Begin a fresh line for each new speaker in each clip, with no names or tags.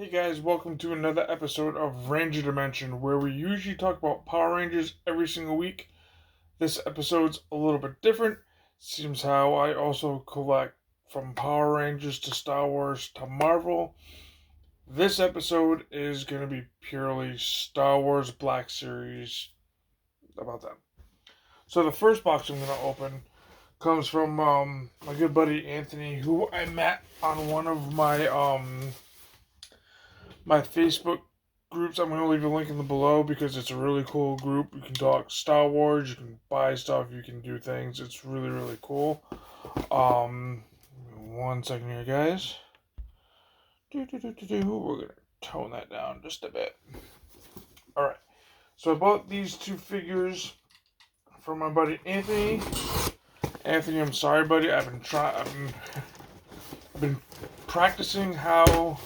Hey guys, welcome to another episode of Ranger Dimension, where we usually talk about Power Rangers every single week. This episode's a little bit different. Seems how I also collect from Power Rangers to Star Wars to Marvel. This episode is going to be purely Star Wars Black Series about them. So the first box I'm going to open comes from my good buddy Anthony, who I met on one of my Facebook groups. I'm going to leave a link in the below because it's a really cool group. You can talk Star Wars, you can buy stuff, you can do things. It's really, really cool. One second here, guys. We're going to tone that down just a bit. Alright. So I bought these two figures from my buddy Anthony. Anthony, I'm sorry, buddy. I've been practicing how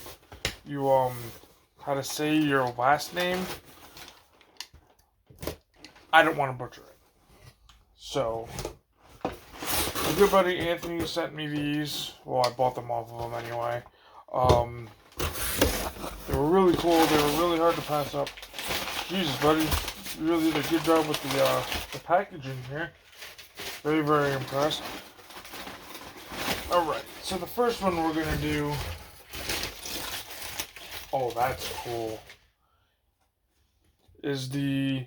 to say your last name. I don't want to butcher it. So, my good buddy Anthony sent me these. Well, I bought them off of him anyway. They were really cool. They were really hard to pass up. Jesus, buddy. You really did a good job with the packaging here. Very, very impressed. Alright, so the first one we're going to do... Oh, that's cool. Is the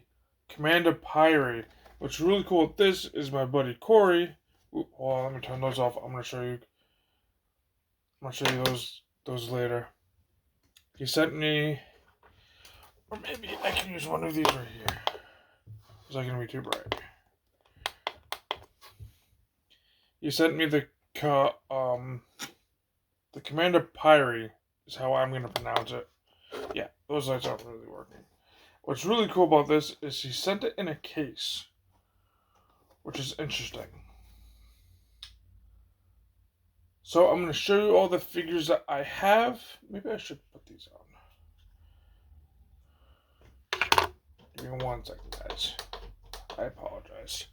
Commander Pyre. What's really cool with this is my buddy Corey. Ooh, hold on, let me turn those off. I'm gonna show you those later. He sent me, or maybe I can use one of these right here. Is that gonna be too bright? He sent me the Commander Pyre is how I'm gonna pronounce it. Yeah, those lights aren't really working. What's really cool about this is he sent it in a case, which is interesting. So I'm going to show you all the figures that I have. Maybe I should put these on. Give me 1 second, guys. I apologize.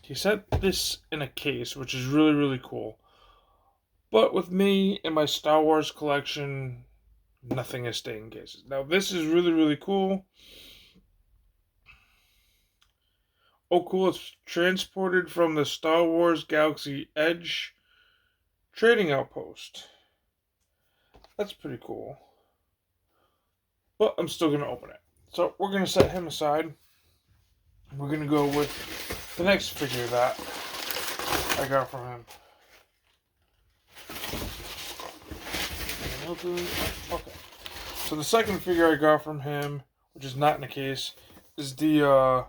He sent this in a case, which is really, really cool. But with me and my Star Wars collection, nothing is staying in cases. Now, this is really, really cool. Oh, cool. It's transported from the Star Wars Galaxy Edge trading outpost. That's pretty cool. But I'm still going to open it. So we're going to set him aside. We're going to go with the next figure that I got from him. Okay. So the second figure I got from him, which is not in a case, is the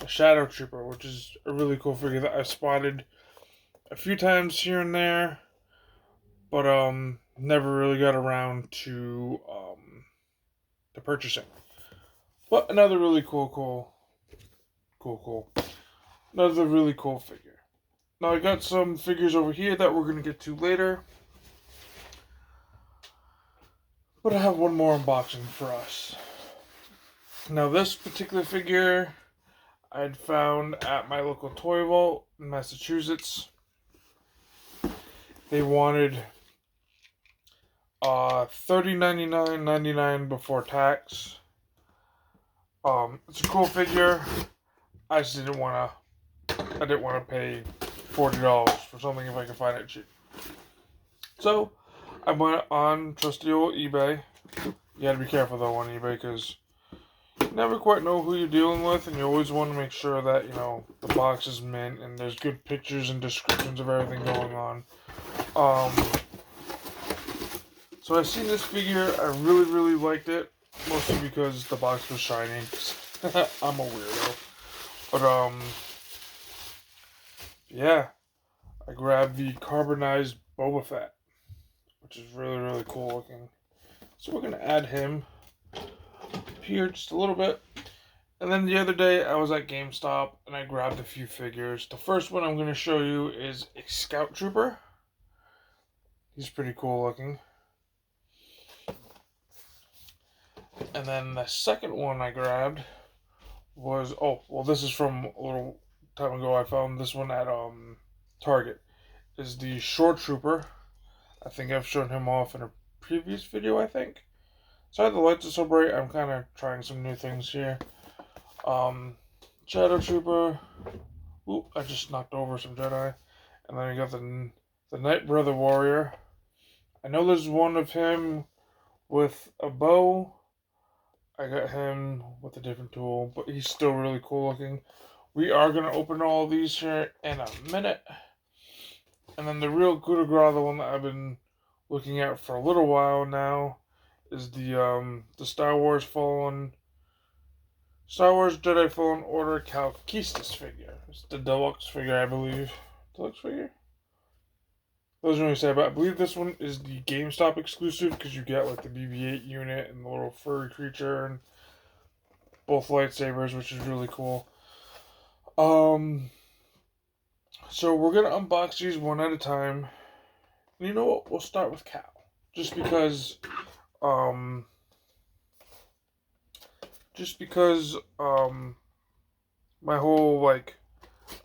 Shadow Trooper, which is a really cool figure that I've spotted a few times here and there, but never really got around to purchasing. But another really cool. Another really cool figure. Now I got some figures over here that we're gonna get to later. But I have one more unboxing for us. Now this particular figure I had found at my local toy vault in Massachusetts. They wanted $30.99.99 before tax. It's a cool figure. I just didn't want to pay $40 for something if I could find it cheap. So I went on trusty old eBay. You gotta be careful though on eBay because you never quite know who you're dealing with, and you always want to make sure that the box is mint and there's good pictures and descriptions of everything going on. So I seen this figure. I really liked it, mostly because the box was shiny. I'm a weirdo, but yeah, I grabbed the carbonized Boba Fett, which is really cool looking. So we're gonna add him here just a little bit. And then the other day I was at GameStop and I grabbed a few figures. The first one I'm going to show you is a Scout Trooper. He's pretty cool looking. And then the second one I grabbed was, this is from a little time ago. I found this one at Target. is the Shore Trooper. I think I've shown him off in a previous video, I think. Sorry the lights are so bright, I'm kind of trying some new things here. Shadow Trooper. Ooh, I just knocked over some Jedi. And then you got the Knight Brother Warrior. I know there's one of him with a bow. I got him with a different tool, but he's still really cool looking. We are going to open all of these here in a minute. And then the real coup de grace, the one that I've been looking at for a little while now, is the Star Wars Jedi Fallen Order Cal Kestis figure. It's the deluxe figure, I believe. Deluxe figure? Doesn't really say, but I believe this one is the GameStop exclusive because you get like the BB-8 unit and the little furry creature and both lightsabers, which is really cool. So we're gonna unbox these one at a time. And you know what? We'll start with Cal, just because my whole I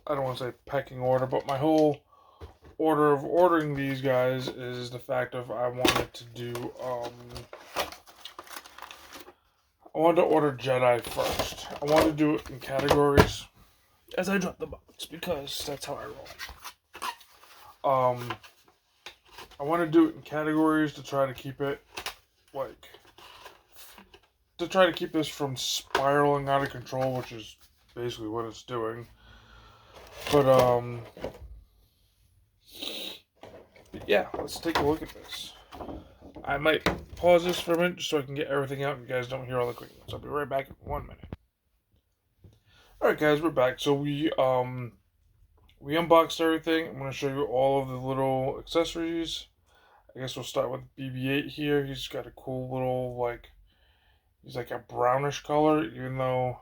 don't want to say pecking order, but my whole order of ordering these guys is the fact of I wanted to order Jedi first. I wanted to do it in categories as I drop the box because that's how I roll. I want to do it in categories to try to keep it this from spiraling out of control, which is basically what it's doing. But yeah, let's take a look at this. I might pause this for a minute just so I can get everything out and you guys don't hear all the clicking. So I'll be right back in 1 minute. Alright guys, we're back. So we unboxed everything. I'm going to show you all of the little accessories. I guess we'll start with BB-8 here. He's got a cool little, he's like a brownish color, even though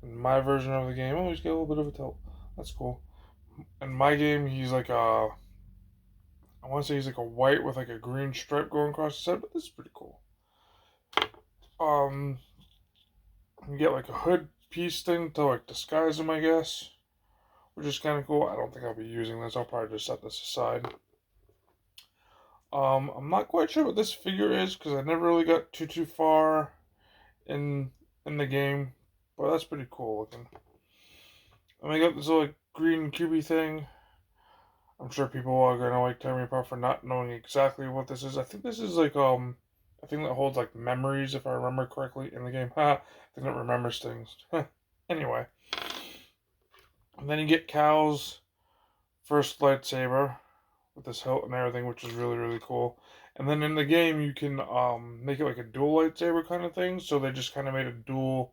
in my version of the game, he's got a little bit of a tilt. That's cool. In my game, he's like I want to say he's like a white with like a green stripe going across his head, but this is pretty cool. You get like a hood piece thing to like disguise him, I guess, which is kind of cool. I don't think I'll be using this. I'll probably just set this aside. I'm not quite sure what this figure is because I never really got too far in the game, but that's pretty cool looking. And I got this little green cubey thing. I'm sure people are gonna tear me apart for not knowing exactly what this is. I think this is a thing that holds memories, if I remember correctly, in the game. I think it remembers things. Anyway. And then you get Cal's first lightsaber with this hilt and everything, which is really, really cool. And then in the game, you can make it like a dual lightsaber kind of thing. So they just kind of made a dual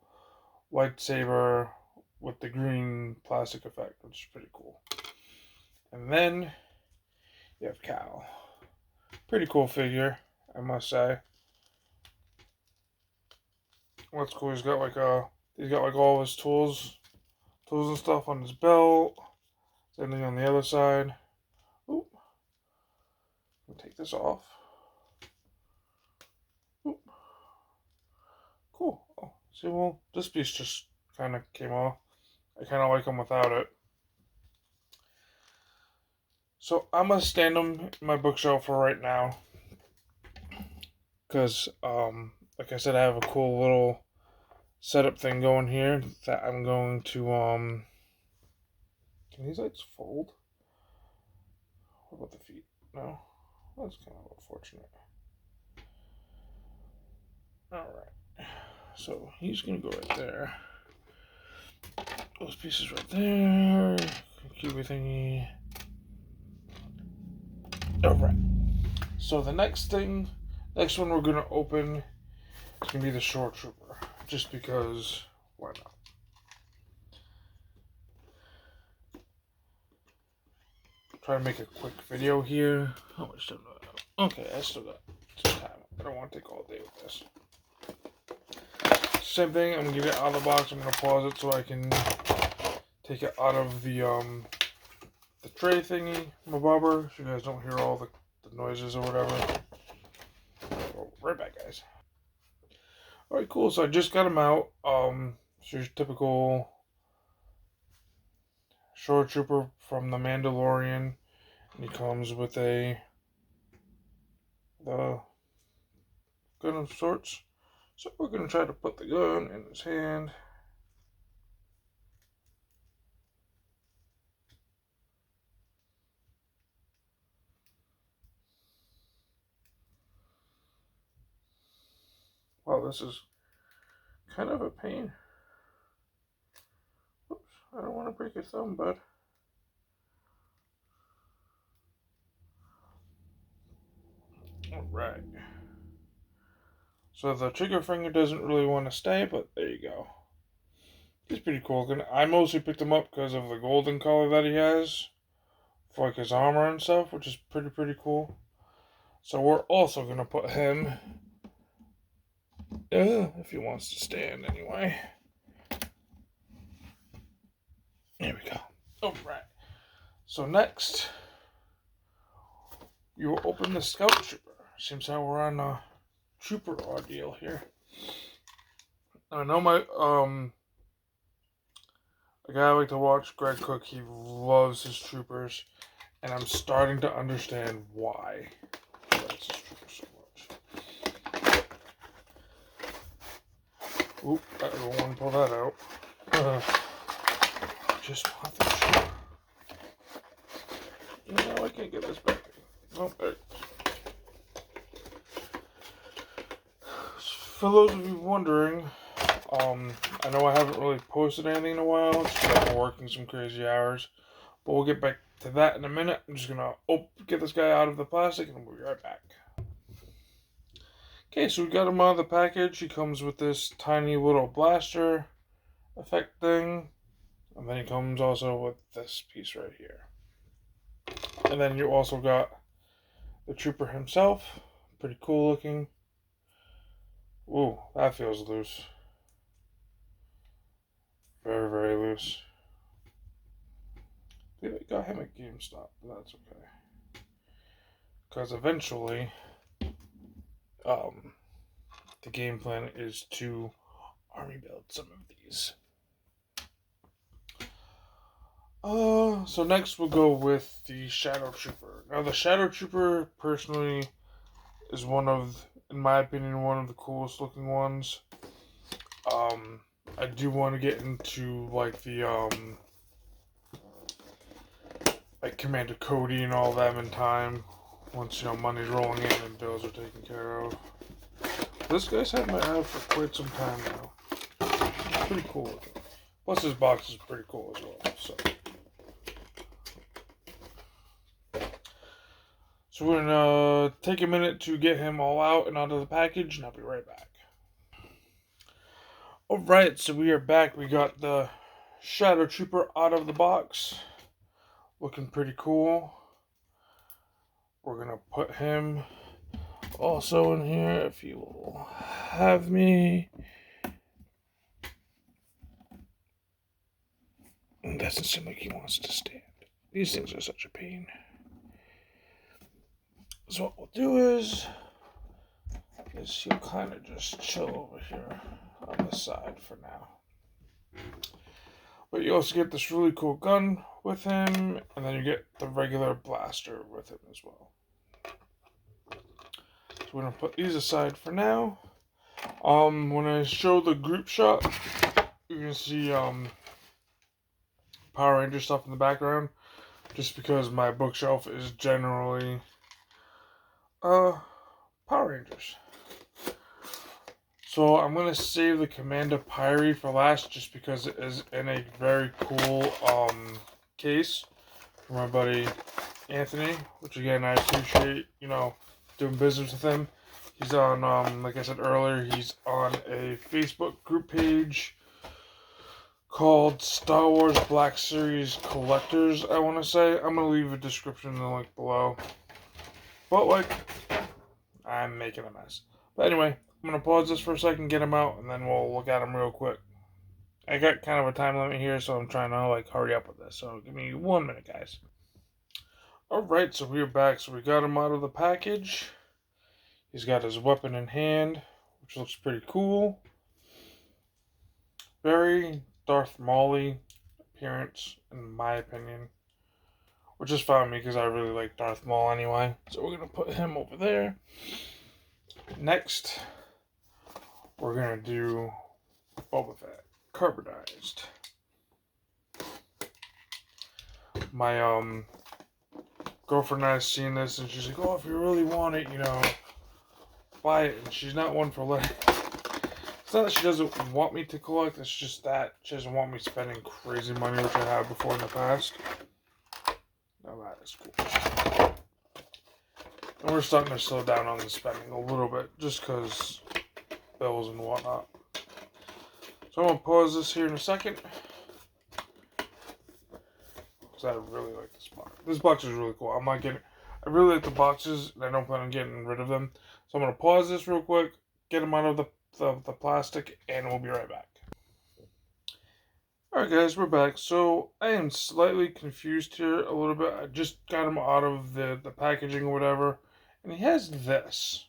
lightsaber with the green plastic effect, which is pretty cool. And then you have Cal. Pretty cool figure, I must say. What's cool, he's got all of his tools and stuff on his belt. Same thing on the other side. Oop. Let me take this off. Oop. Cool. Oh, see, well, this piece just kind of came off. I kind of like them without it. So I'm going to stand them in my bookshelf for right now. Because, like I said, I have a cool little setup thing going here that I'm going to, can these lights fold? What about the feet? No? That's kind of unfortunate. Alright. So he's going to go right there. Those pieces right there. Cubey thingy. Alright. So the next one we're going to open is going to be the Shore Trooper. Just because, why not? Try to make a quick video here. How much time do I have? Okay, I still got some time. I don't want to take all day with this. Same thing, I'm going to get it out of the box. I'm going to pause it so I can take it out of the tray thingy, my bobber, so you guys don't hear all the noises or whatever. Oh, right back, guys. Alright, cool. So I just got them out. It's your typical Shore Trooper from The Mandalorian. He comes with the gun of sorts. So we're going to try to put the gun in his hand. Wow, this is kind of a pain. Oops, I don't want to break your thumb, bud. Alright. So the trigger finger doesn't really want to stay, but there you go. He's pretty cool looking. I mostly picked him up because of the golden color that he has for like his armor and stuff, which is pretty cool. So we're also going to put him, if he wants to stand anyway. There we go. Alright. So next, you will open the Scout Trooper. Seems how we're on a Trooper ordeal here. I know a guy I like to watch, Greg Cook, he loves his troopers, and I'm starting to understand why he likes his troopers so much. Oop, I don't want to pull that out. Just want the trooper. No, I can't get this back. Oh, there it goes. For those of you wondering, I know I haven't really posted anything in a while. It's just I've been working some crazy hours. But we'll get back to that in a minute. I'm just going to get this guy out of the plastic and we'll be right back. Okay, so we got him out of the package. He comes with this tiny little blaster effect thing. And then he comes also with this piece right here. And then you also got the trooper himself. Pretty cool looking. Ooh, that feels loose. Very loose. I got him at GameStop, but that's okay. Because eventually, the game plan is to army build some of these. So next we'll go with the Shadow Trooper. Now the Shadow Trooper, personally, is in my opinion, one of the coolest looking ones. I do want to get into like the like Commander Cody and all them in time, once money's rolling in and bills are taken care of. This guy's had my eye for quite some time now. It's pretty cool looking. Plus his box is pretty cool as well. So we're gonna take a minute to get him all out and out of the package, and I'll be right back. Alright, so we are back. We got the Shadow Trooper out of the box. Looking pretty cool. We're gonna put him also in here, if you will have me. It doesn't seem like he wants to stand. These things are such a pain. So what we'll do is he'll kind of just chill over here on the side for now. But you also get this really cool gun with him, and then you get the regular blaster with him as well. So we're going to put these aside for now. When I show the group shot, you're going to see Power Ranger stuff in the background, just because my bookshelf is generally Power Rangers. So I'm going to save the Commander Pyre for last, just because it is in a very cool case from my buddy Anthony, which again I appreciate, doing business with him. He's on, like I said earlier, he's on a Facebook group page called Star Wars Black Series Collectors, I want to say. I'm going to leave a description in the link below. But, I'm making a mess. But anyway, I'm going to pause this for a second, get him out, and then we'll look at him real quick. I got kind of a time limit here, so I'm trying to, hurry up with this. So give me 1 minute, guys. Alright, so we're back. So we got him out of the package. He's got his weapon in hand, which looks pretty cool. Very Darth Maul appearance, in my opinion. which is fine because I really like Darth Maul anyway. So we're going to put him over there. Next, we're going to do Boba Fett, carbonized. My girlfriend and I seen this, and she's like, "Oh, if you really want it, buy it." And she's not one for letting. It's not that she doesn't want me to collect. It's just that she doesn't want me spending crazy money, which I have before in the past. Now that is cool. And we're starting to slow down on the spending a little bit, just because bills and whatnot. So I'm gonna pause this here in a second. I really like this box. This box is really cool. I really like the boxes, and I don't plan on getting rid of them. So I'm going to pause this real quick, get them out of the plastic, and we'll be right back. Alright guys, we're back. So I am slightly confused here a little bit. I just got him out of the packaging or whatever, and he has this.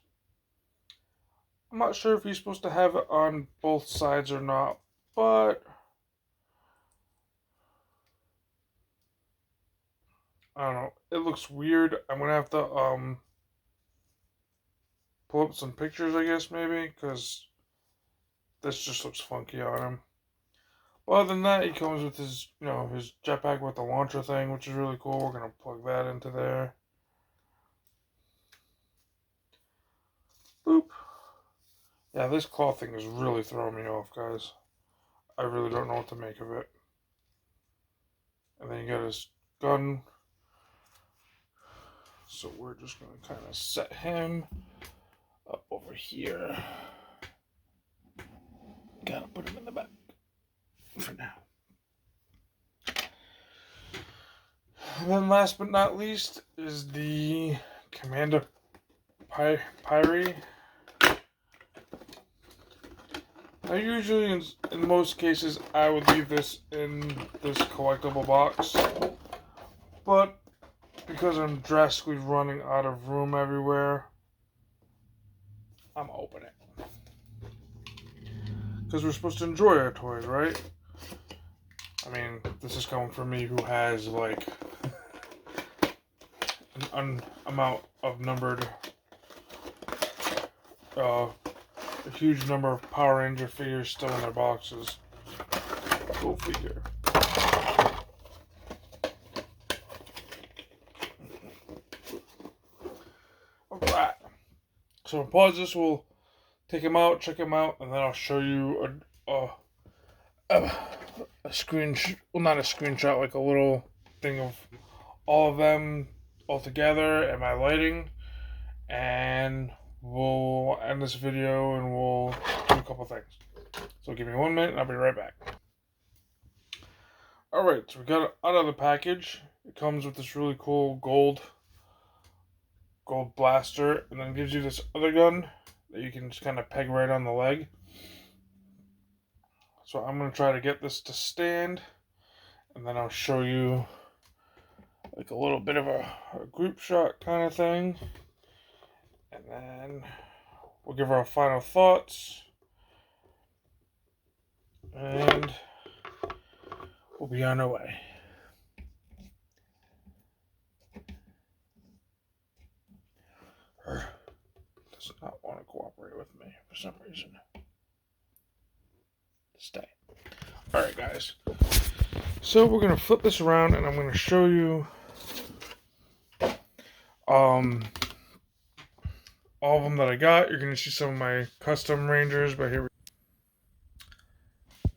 I'm not sure if he's supposed to have it on both sides or not, but I don't know. It looks weird. I'm gonna have to pull up some pictures, I guess, maybe, because this just looks funky on him. Well, other than that, he comes with his, his jetpack with the launcher thing, which is really cool. We're gonna plug that into there. Boop. Yeah, this claw thing is really throwing me off, guys. I really don't know what to make of it. And then you got his gun. So we're just going to kind of set him up over here. Gotta put him in the back for now. And then last but not least is the Commander Pyre. Now usually in most cases I would leave this in this collectible box. But because I'm drastically running out of room everywhere, I'm opening it. Because we're supposed to enjoy our toys, right? I mean, this is coming from me who has like an amount of numbered, a huge number of Power Ranger figures still in their boxes. Go figure. Alright. So I'll pause this, we'll take him out, check him out, and then I'll show you a screenshot, well, not a screenshot, like a little thing of all of them all together and my lighting, and we'll end this video and we'll do a couple things. So give me 1 minute and I'll be right back. Alright, so we got it out of the package. It comes with this really cool gold blaster, and then gives you this other gun that you can just kind of peg right on the leg. So I'm going to try to get this to stand, and then I'll show you like a little bit of a group shot kind of thing, and then we'll give our final thoughts, and we'll be on our way. Does not want to cooperate with me for some reason. Stay. Alright guys, so we're going to flip this around and I'm going to show you all of them that I got. You're going to see some of my custom Rangers, but here we go.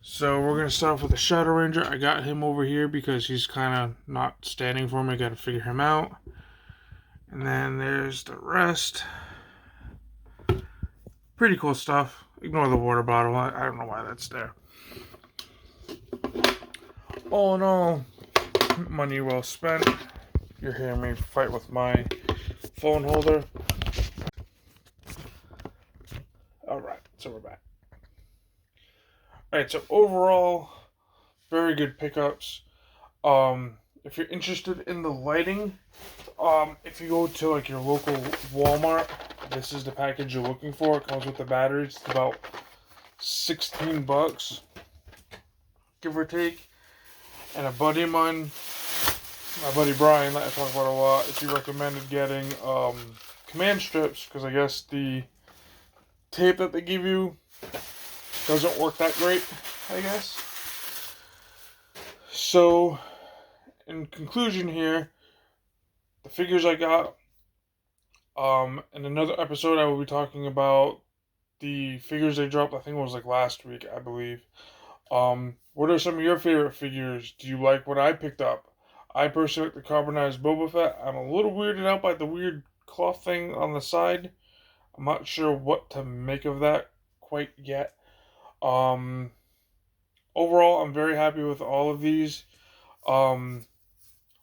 So we're going to start off with the Shadow Ranger. I got him over here because he's kind of not standing for me. I got to figure him out. And then there's the rest. Pretty cool stuff. Ignore the water bottle. I don't know why that's there. All in all, money well spent. You're hearing me fight with my phone holder. Alright, so we're back. Alright, so overall, very good pickups. If you're interested in the lighting, if you go to like your local Walmart, this is the package you're looking for. It comes with the batteries. It's about $16, give or take. And a buddy of mine my buddy Brian that I talk about a lot, he recommended getting command strips because I guess the tape that they give you doesn't work that great, I guess. So, in conclusion here, the figures I got, in another episode I will be talking about the figures they dropped, I think it was like last week, I believe. What are some of your favorite figures? Do you like what I picked up? I personally like the carbonized Boba Fett. I'm a little weirded out by the weird cloth thing on the side. I'm not sure what to make of that quite yet. Um, Overall, I'm very happy with all of these. Um,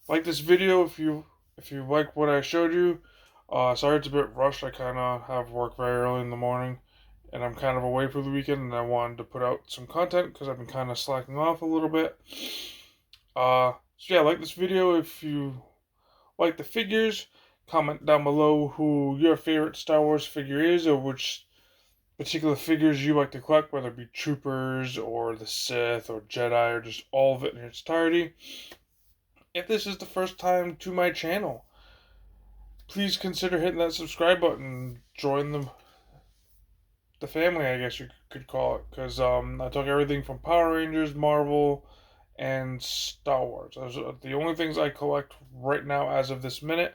like this video if you like what I showed you. Sorry it's a bit rushed. I kind of have work very early in the morning, and I'm kind of away for the weekend, and I wanted to put out some content because I've been kind of slacking off a little bit. So yeah, like this video if you like the figures. Comment down below who your favorite Star Wars figure is, or which particular figures you like to collect, whether it be Troopers or the Sith or Jedi or just all of it in its entirety. If this is the first time to my channel, please consider hitting that subscribe button. Join the family, I guess you could call it, because I talk everything from Power Rangers, Marvel, and Star Wars. Those are the only things I collect right now as of this minute.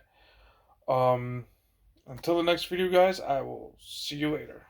Until the next video, guys, I will see you later.